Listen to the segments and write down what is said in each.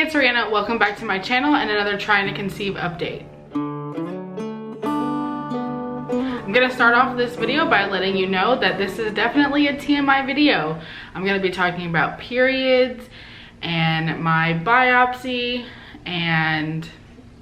it's Rhianna. Welcome back to my channel and another trying to conceive update. I'm gonna start off this video by letting you know that this is definitely a TMI video. I'm gonna be talking about periods and my biopsy and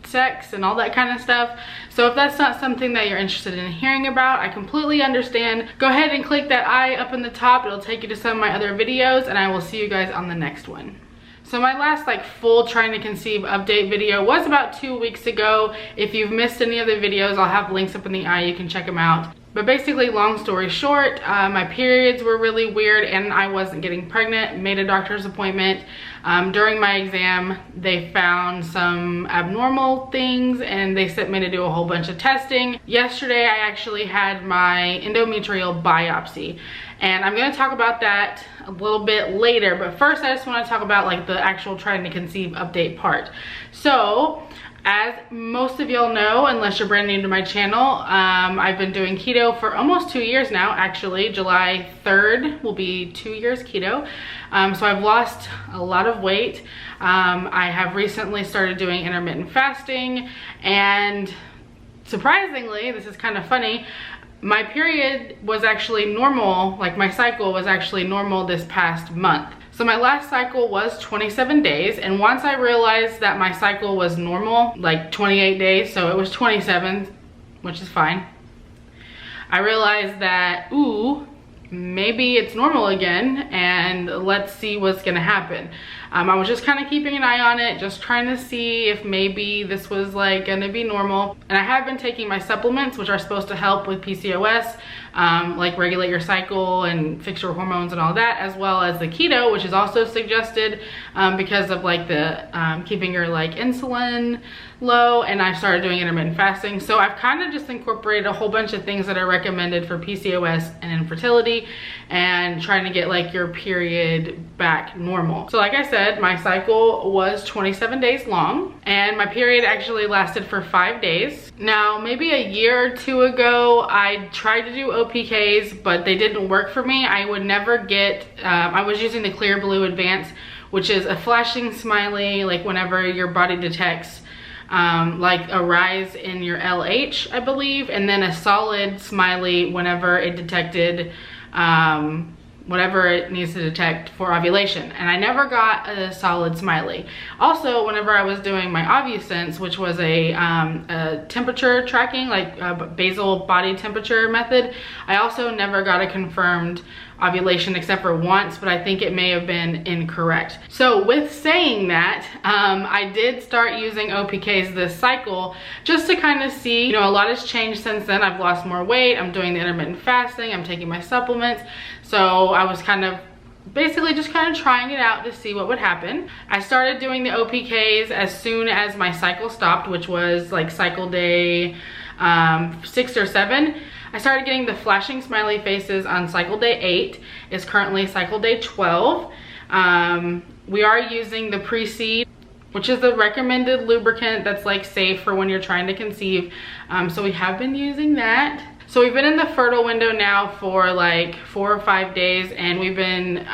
sex and all that kind of stuff. So if that's not something that you're interested in hearing about, I completely understand. Go ahead and click that I up in the top. It'll take you to some of my other videos, and I will see you guys on the next one. So my last full trying to conceive update video was about 2 weeks ago. If you've missed any of the videos, I'll have links up in the eye, you can check them out. But basically, long story short, my periods were really weird and I wasn't getting pregnant. Made a doctor's appointment. During my exam, they found some abnormal things and they sent me to do a whole bunch of testing. Yesterday, I actually had my endometrial biopsy, and I'm gonna talk about that a little bit later. But first, I just wanna talk about the actual trying to conceive update part. So, as most of y'all know, unless you're brand new to my channel, I've been doing keto for almost 2 years now. Actually, July 3rd will be 2 years keto. So I've lost a lot of weight. I have recently started doing intermittent fasting, and surprisingly, this is kind of funny, my period was actually normal, my cycle was actually normal this past month. So my last cycle was 27 days, and once I realized that my cycle was normal, 28 days, so it was 27, which is fine, I realized that, ooh, maybe it's normal again, and let's see what's gonna happen. I was just kind of keeping an eye on it, just trying to see if maybe this was gonna be normal. And I have been taking my supplements, which are supposed to help with PCOS, regulate your cycle and fix your hormones and all that, as well as the keto, which is also suggested because of the keeping your insulin low. And I started doing intermittent fasting. So I've kind of just incorporated a whole bunch of things that are recommended for PCOS and infertility, and trying to get your period back normal. So like I said, my cycle was 27 days long, and my period actually lasted for 5 days. Now, maybe a year or two ago, I tried to do OPKs, but they didn't work for me. I would never get, I was using the Clear Blue Advanced, which is a flashing smiley, whenever your body detects a rise in your LH, I believe, and then a solid smiley whenever it detected whatever it needs to detect for ovulation. And I never got a solid smiley. Also, whenever I was doing my OvuSense, which was a temperature tracking, basal body temperature method, I also never got a confirmed ovulation except for once, but I think it may have been incorrect. So with saying that, I did start using OPKs this cycle just to kind of see, a lot has changed since then. I've lost more weight, I'm doing the intermittent fasting, I'm taking my supplements. So I was basically just trying it out to see what would happen. I started doing the OPKs as soon as my cycle stopped, which was cycle day 6 or 7. I started getting the flashing smiley faces on cycle day 8. It's currently cycle day 12. We are using the Pre-Seed, which is the recommended lubricant that's safe for when you're trying to conceive. So we have been using that. So we've been in the fertile window now for 4 or 5 days, and we've been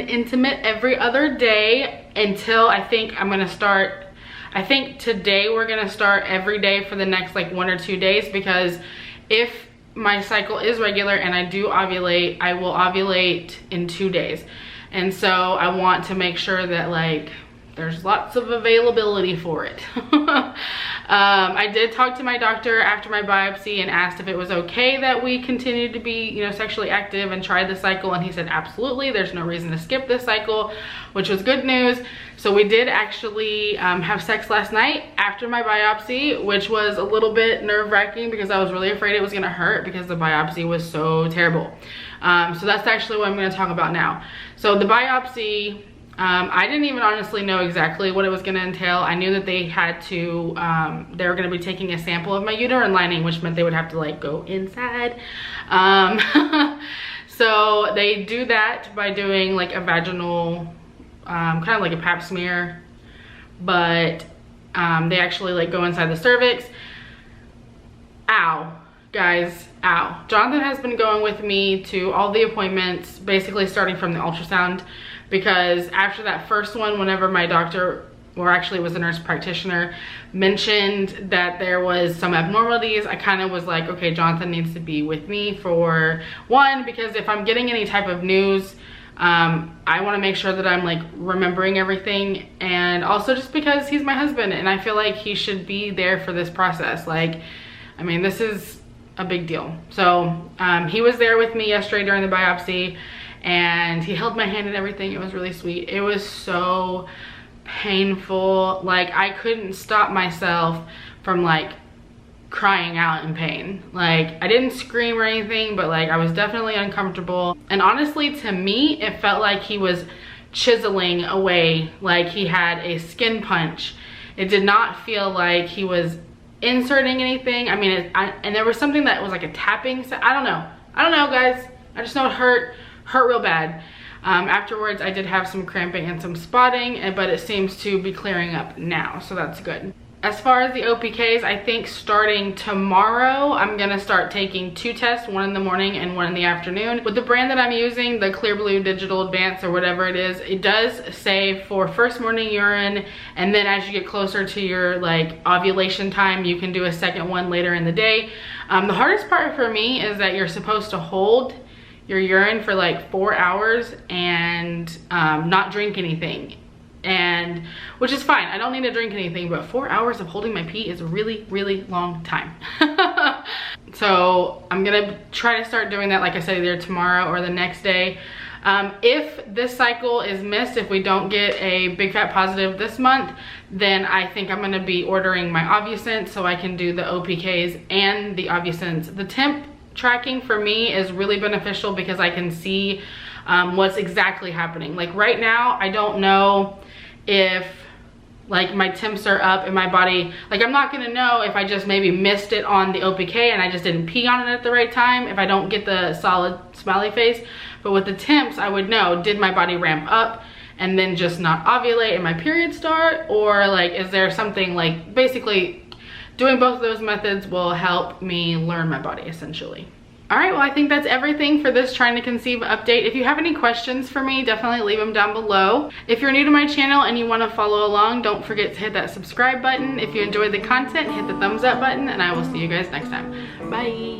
intimate every other day until I think today we're gonna start every day for the next 1 or 2 days, because if my cycle is regular and I do ovulate, I will ovulate in 2 days. And so I want to make sure that there's lots of availability for it. I did talk to my doctor after my biopsy and asked if it was okay that we continued to be, sexually active and try the cycle, and he said absolutely, there's no reason to skip this cycle, which was good news. So we did actually have sex last night after my biopsy, which was a little bit nerve-wracking because I was really afraid it was gonna hurt because the biopsy was so terrible. So that's actually what I'm gonna talk about now. So the biopsy, I didn't even honestly know exactly what it was going to entail. I knew that they had to, they were going to be taking a sample of my uterine lining, which meant they would have to go inside. So they do that by doing a vaginal, kind of a pap smear, but they actually go inside the cervix. Ow. Guys, ow. Jonathan has been going with me to all the appointments, basically starting from the ultrasound because after that first one, whenever my doctor, or actually it was a nurse practitioner, mentioned that there was some abnormalities, I kind of was like, okay, Jonathan needs to be with me for one, because if I'm getting any type of news, I want to make sure that I'm like remembering everything, and also just because he's my husband and I feel like he should be there for this process. Like, I mean, this is a big deal. So he was there with me yesterday during the biopsy, and he held my hand and everything. It was really sweet. It was so painful. Like, I couldn't stop myself from like crying out in pain. Like, I didn't scream or anything, but like I was definitely uncomfortable. And honestly, to me, it felt like he was chiseling away, like he had a skin punch. It did not feel like he was inserting anything. I mean, and there was something that was like a tapping. So I don't know, guys. I just know it hurt real bad. Afterwards, I did have some cramping and some spotting, but it seems to be clearing up now, so that's good. As far as the OPKs, I think starting tomorrow, I'm gonna start taking 2 tests, one in the morning and one in the afternoon. With the brand that I'm using, the Clear Blue Digital Advance or whatever it is, it does say for first morning urine, and then as you get closer to your like ovulation time, you can do a second one later in the day. The hardest part for me is that you're supposed to hold your urine for like 4 hours and not drink anything, and which is fine. I don't need to drink anything, but 4 hours of holding my pee is a really long time. So I'm gonna try to start doing that, like I said, either tomorrow or the next day. If this cycle is missed, if we don't get a big fat positive this month, then I think I'm gonna be ordering my Ovusent so I can do the OPKs and the Ovusents. The temp tracking for me is really beneficial because I can see what's exactly happening. Like right now, I don't know if like my temps are up in my body. Like, I'm not gonna know if I just maybe missed it on the OPK and I just didn't pee on it at the right time, if I don't get the solid smiley face. But with the temps, I would know, did my body ramp up and then just not ovulate and my period start? Or like, is there something like, basically doing both of those methods will help me learn my body essentially. All right, well, I think that's everything for this Trying to Conceive update. If you have any questions for me, definitely leave them down below. If you're new to my channel and you want to follow along, don't forget to hit that subscribe button. If you enjoyed the content, hit the thumbs up button, and I will see you guys next time. Bye.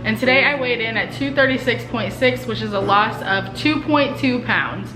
And today I weighed in at 236.6, which is a loss of 2.2 pounds.